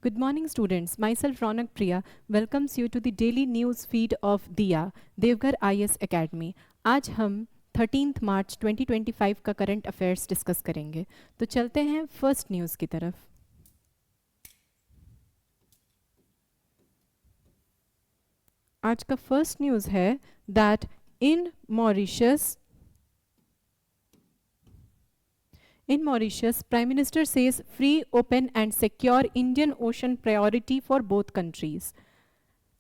Good morning, students. Myself, Ronak Priya, welcomes you to the daily news feed of दिया Deoghar IAS Academy. आज हम 13 मार्च 2025 का current affairs discuss करेंगे. तो चलते हैं फर्स्ट न्यूज़ की तरफ. आज का फर्स्ट न्यूज़ है that in Mauritius, Prime Minister says free, open and secure Indian Ocean priority for both countries.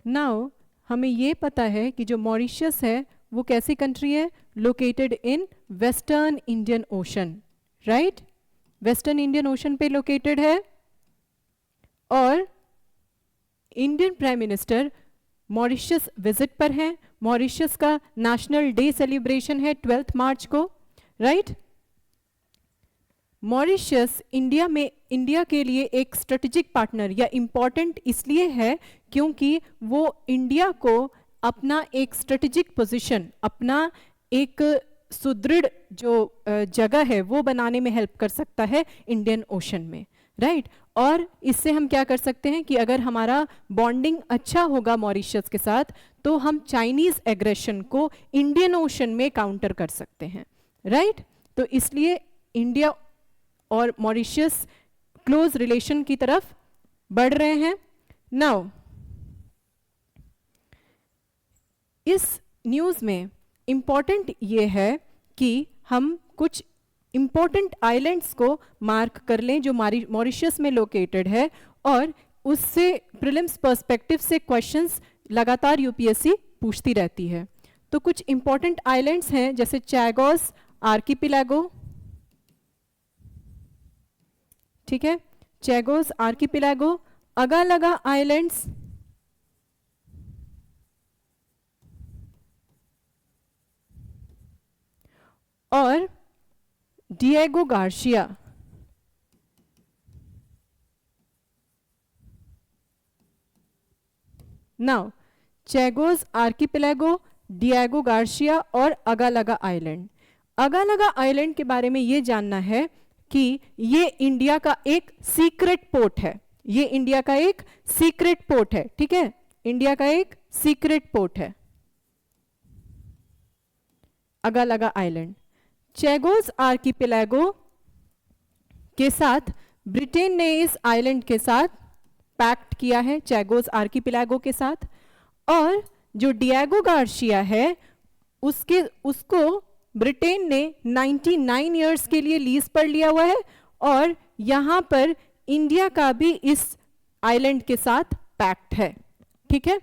Now, हमें ये पता है कि जो मॉरिशस है वो कैसी कंट्री है, located in western Indian ocean, right? Western Indian ocean पे लोकेटेड है और Indian prime minister Mauritius visit पर हैं. मॉरिशस का नेशनल डे सेलिब्रेशन है 12 मार्च को, राइट? मॉरिशस इंडिया के लिए एक स्ट्रेटेजिक पार्टनर या इम्पॉर्टेंट इसलिए है क्योंकि वो इंडिया को अपना एक स्ट्रेटेजिक पोजीशन, अपना एक सुदृढ़ जो जगह है वो बनाने में हेल्प कर सकता है इंडियन ओशन में, राइट? और इससे हम क्या कर सकते हैं कि अगर हमारा बॉन्डिंग अच्छा होगा मॉरिशस के साथ तो हम चाइनीज एग्रेशन को इंडियन ओशन में काउंटर कर सकते हैं, राइट? तो इसलिए इंडिया और मॉरिशस क्लोज रिलेशन की तरफ बढ़ रहे हैं. नाउ इस न्यूज़ में इंपॉर्टेंट ये है कि हम कुछ इंपॉर्टेंट आइलैंड्स को मार्क कर लें जो मॉरिशस में लोकेटेड है और उससे प्रीलिम्स पर्सपेक्टिव से क्वेश्चंस लगातार यूपीएससी पूछती रहती है. तो कुछ इंपॉर्टेंट आइलैंड्स हैं जैसे चैगोस आर्किपिलागो, ठीक है, चैगोस आर्किपिलागो, अगालगा आइलैंड्स, और Diego Garcia. Now Chagos archipelago, Diego Garcia और अगालगा आइलैंड. अगालगा आइलैंड के बारे में ये जानना है कि ये इंडिया का एक सीक्रेट पोर्ट है. ये इंडिया का एक सीक्रेट पोर्ट है, ठीक है, इंडिया का एक सीक्रेट पोर्ट है अगालगा आइलैंड. चैगोस आर्किपिलागो के साथ ब्रिटेन ने इस आइलैंड के साथ पैक्ट किया है, चैगोस आर्किपिलागो के साथ. और जो डिएगो गार्सिया है उसको ब्रिटेन ने 99 इयर्स के लिए लीज पर लिया हुआ है और यहां पर इंडिया का भी इस आइलैंड के साथ पैक्ट है, ठीक है.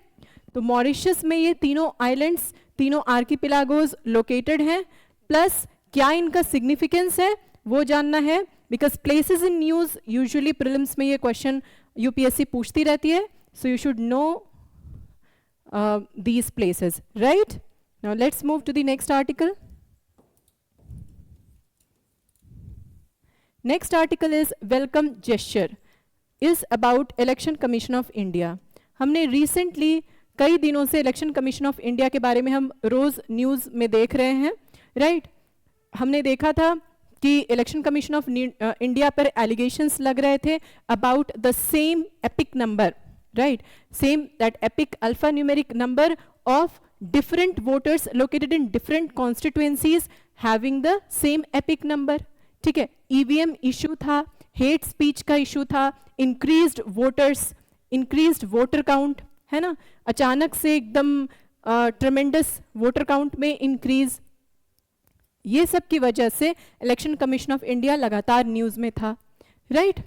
तो मॉरिशस में ये तीनों आइलैंड्स, तीनों आर्किपिलागोज लोकेटेड हैं. प्लस क्या इनका सिग्निफिकेंस है वो जानना है because places in news usually prelims में ये क्वेश्चन यूपीएससी पूछती रहती है. So you should know these places, right? Now let's move to the next article. Next article is welcome gesture is about Election Commission of India. हमने recently कई दिनों से Election Commission of India के बारे में हम रोज न्यूज़ में देख रहे हैं, राइट? हमने देखा था कि Election Commission of India पर allegations लग रहे थे about the same epic number, right? Same that epic alphanumeric number of different voters located in different constituencies having the same epic number. ठीक है, ईवीएम इशू था, हेट स्पीच का issue था, increased voter count है ना, अचानक से एकदम ट्रेमेंडस वोटर काउंट में इंक्रीज, ये सब की वजह से इलेक्शन कमीशन ऑफ इंडिया लगातार न्यूज में था, राइट?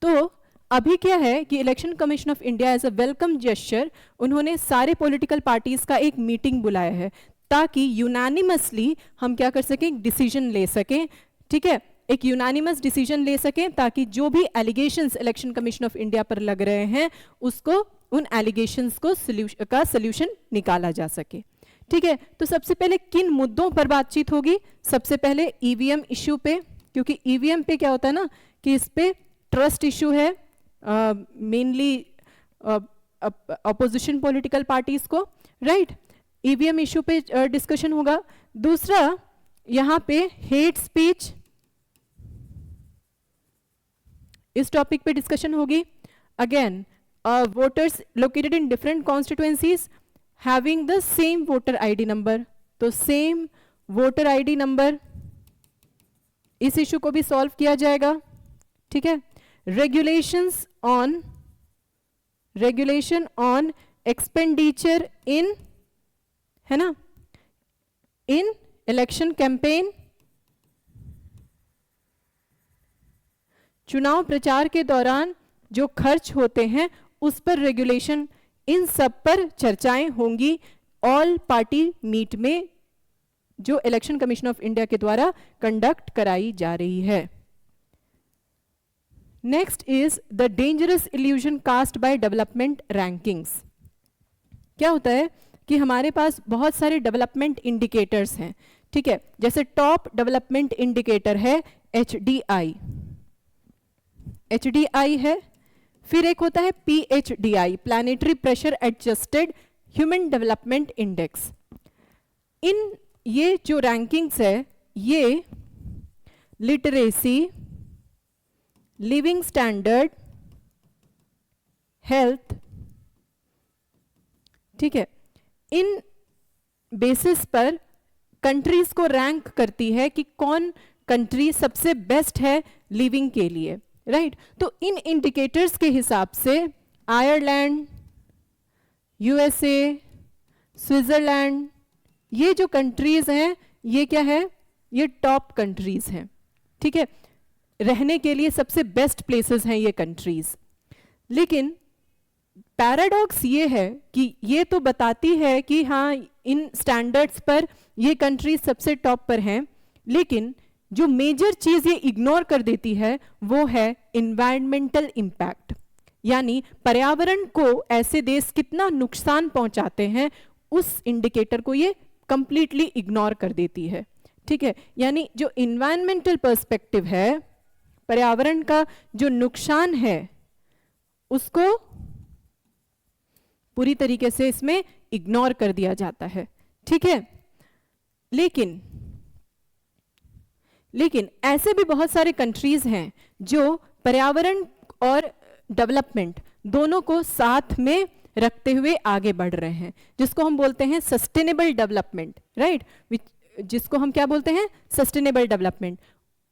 तो अभी क्या है कि election commission of India as a welcome gesture उन्होंने सारे पॉलिटिकल पार्टीज का एक मीटिंग बुलाया है ताकि यूनानिमसली हम क्या कर सकें, डिसीजन ले सकें, ठीक है, एक यूनानिमस डिसीजन ले सकें ताकि जो भी allegations election commission of India पर लग रहे हैं उसको, उन एलिगेशंस को सोल्यूशन निकाला जा सके, ठीक है. तो सबसे पहले किन मुद्दों पर बातचीत होगी? सबसे पहले ईवीएम इशू पे, क्योंकि ईवीएम पे क्या होता है ना कि इस पे ट्रस्ट इशू है मेनली अपोजिशन पॉलिटिकल पार्टीज को, राइट? ईवीएम इशू पे डिस्कशन होगा. दूसरा यहां पे हेट स्पीच इस टॉपिक पे डिस्कशन होगी। Again voters located in different constituencies having the same voter ID number, तो सेम वोटर आईडी नंबर, इस इशू को भी सॉल्व किया जाएगा। ठीक है, रेगुलेशन ऑन एक्सपेंडिचर इन, है ना, इन इलेक्शन कैंपेन, चुनाव प्रचार के दौरान जो खर्च होते हैं उस पर रेगुलेशन, इन सब पर चर्चाएं होंगी ऑल पार्टी मीट में जो इलेक्शन कमीशन ऑफ इंडिया के द्वारा कंडक्ट कराई जा रही है। Next is the dangerous illusion cast by development rankings. क्या होता है कि हमारे पास बहुत सारे डेवलपमेंट इंडिकेटर्स हैं, ठीक है, जैसे टॉप डेवलपमेंट इंडिकेटर है HDI, है, फिर एक होता है PHDI, planetary pressure adjusted human development index. इन ये जो रैंकिंग्स है ये लिटरेसी, लिविंग स्टैंडर्ड, हेल्थ, ठीक है, इन बेसिस पर कंट्रीज को रैंक करती है कि कौन कंट्री सबसे बेस्ट है लिविंग के लिए, राइट। तो इन इंडिकेटर्स के हिसाब से आयरलैंड, USA, स्विट्जरलैंड, ये जो कंट्रीज हैं ये क्या है, ये टॉप कंट्रीज हैं, ठीक है, रहने के लिए सबसे बेस्ट प्लेसेस हैं ये कंट्रीज। लेकिन पैराडॉक्स ये है कि ये तो बताती है कि हाँ इन स्टैंडर्ड्स पर ये कंट्रीज सबसे टॉप पर हैं, लेकिन जो मेजर चीज ये इग्नोर कर देती है वो है इन्वायरमेंटल इम्पैक्ट, यानी पर्यावरण को ऐसे देश कितना नुकसान पहुंचाते हैं उस इंडिकेटर को ये कंप्लीटली इग्नोर कर देती है, ठीक है। यानी जो इन्वायरमेंटल पर्सपेक्टिव है, पर्यावरण का जो नुकसान है उसको पूरी तरीके से इसमें इग्नोर कर दिया जाता है, ठीक है। लेकिन ऐसे भी बहुत सारे कंट्रीज हैं जो पर्यावरण और डेवलपमेंट दोनों को साथ में रखते हुए आगे बढ़ रहे हैं, जिसको हम बोलते हैं सस्टेनेबल डेवलपमेंट, राइट, जिसको हम क्या बोलते हैं, सस्टेनेबल डेवलपमेंट।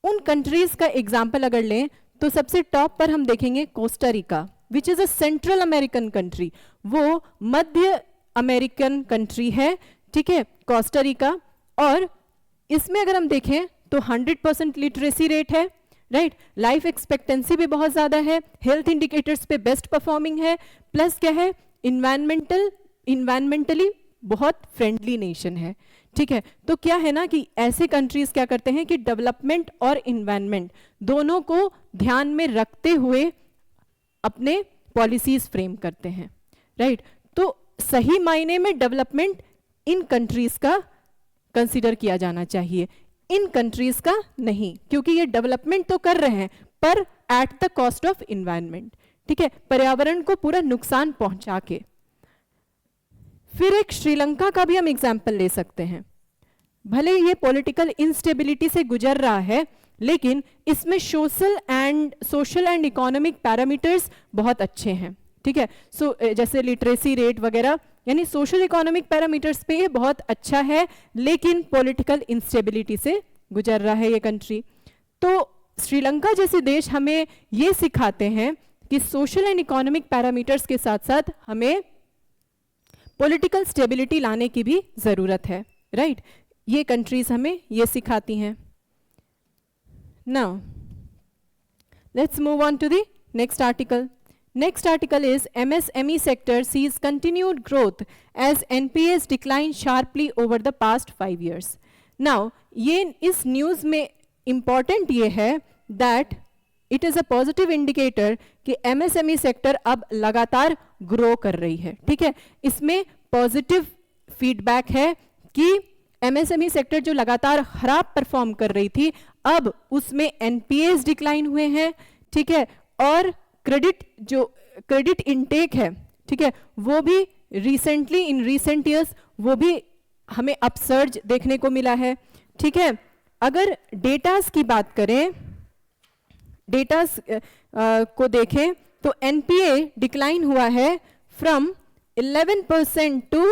उन कंट्रीज का एग्जाम्पल अगर लें तो सबसे टॉप पर हम देखेंगे Costa Rica, which is a central American country, वो मध्य अमेरिकन कंट्री है, ठीक है, कोस्टा रिका। और इसमें अगर हम देखें तो 100% लिटरेसी रेट है, राइट, लाइफ एक्सपेक्टेंसी भी बहुत ज्यादा है, हेल्थ इंडिकेटर्स पे बेस्ट परफॉर्मिंग है, प्लस क्या है, इन्वायरमेंटली बहुत फ्रेंडली नेशन है, ठीक है। तो क्या है ना कि ऐसे कंट्रीज क्या करते हैं कि डेवलपमेंट और इन्वायरमेंट दोनों को ध्यान में रखते हुए अपने पॉलिसीज फ्रेम करते हैं, राइट। तो सही मायने में डेवलपमेंट इन कंट्रीज का कंसीडर किया जाना चाहिए, इन कंट्रीज का नहीं, क्योंकि ये डेवलपमेंट तो कर रहे हैं पर at the cost of environment, ठीक है, पर्यावरण को पूरा नुकसान पहुंचा के। फिर एक श्रीलंका का भी हम एग्जाम्पल ले सकते हैं, भले ये पॉलिटिकल इंस्टेबिलिटी से गुजर रहा है लेकिन इसमें सोशल एंड इकोनॉमिक पैरामीटर्स बहुत अच्छे हैं, ठीक है। जैसे लिटरेसी रेट वगैरह, यानी सोशल इकोनॉमिक पैरामीटर्स पे ये बहुत अच्छा है, लेकिन पॉलिटिकल इंस्टेबिलिटी से गुजर रहा है ये कंट्री। तो श्रीलंका जैसे देश हमें ये सिखाते हैं कि सोशल एंड इकोनॉमिक पैरामीटर्स के साथ साथ हमें पॉलिटिकल स्टेबिलिटी लाने की भी जरूरत है, राइट। ये कंट्रीज हमें ये सिखाती हैं। Now, let's move on to the next article. Next article is MSME sector sees continued growth as NPAs decline sharply over the past 5 years. Now, ये इस न्यूज़ में important ये है that it is a positive indicator कि MSME sector अब लगातार grow कर रही है, ठीक है। इसमें पॉजिटिव फीडबैक है कि MSME सेक्टर जो लगातार खराब परफॉर्म कर रही थी अब उसमें NPAs डिक्लाइन हुए हैं, ठीक है, और क्रेडिट इनटेक है, ठीक है, वो भी रिसेंटली इन रिसेंट ईयर्स वो भी हमें अपसर्ज देखने को मिला है, ठीक है। अगर डेटास की बात करें, डेटा को देखें तो एनपीए डिक्लाइन हुआ है फ्रॉम 11% टू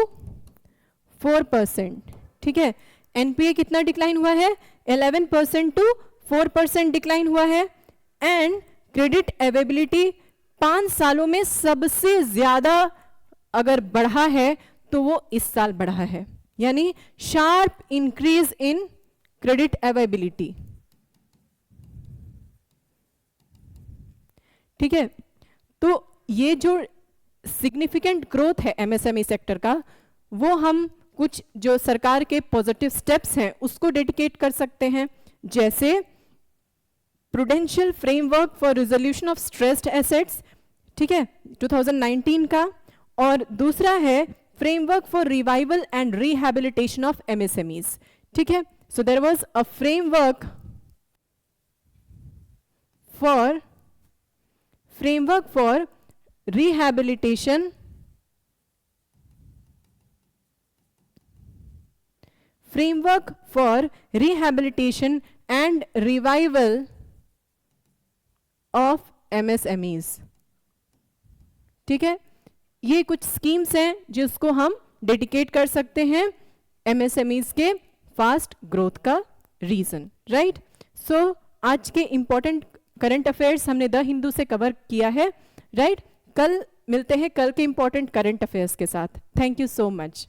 4%। ठीक है, एनपीए कितना डिक्लाइन हुआ है? 11% टू 4% डिक्लाइन हुआ है। एंड क्रेडिट अवेलेबिलिटी 5 सालों में सबसे ज्यादा अगर बढ़ा है तो वो इस साल बढ़ा है, यानी sharp increase in credit availability. ठीक है, तो ये जो सिग्निफिकेंट ग्रोथ है एमएसएमई सेक्टर का, वो हम कुछ जो सरकार के पॉजिटिव स्टेप्स हैं उसको डेडिकेट कर सकते हैं, जैसे prudential framework for resolution of stressed assets, ठीक है, 2019 का, और दूसरा है framework for revival and rehabilitation of MSMEs. ठीक है, so there was a framework for rehabilitation and revival of MSMEs। ठीक है, ये कुछ स्कीम्स हैं जिसको हम डेडिकेट कर सकते हैं MSMEs के फास्ट ग्रोथ का रीजन, राइट। सो आज के इंपॉर्टेंट करंट अफेयर्स हमने द हिंदू से कवर किया है, राइट। कल मिलते हैं कल के इंपॉर्टेंट करंट अफेयर्स के साथ। Thank you so much.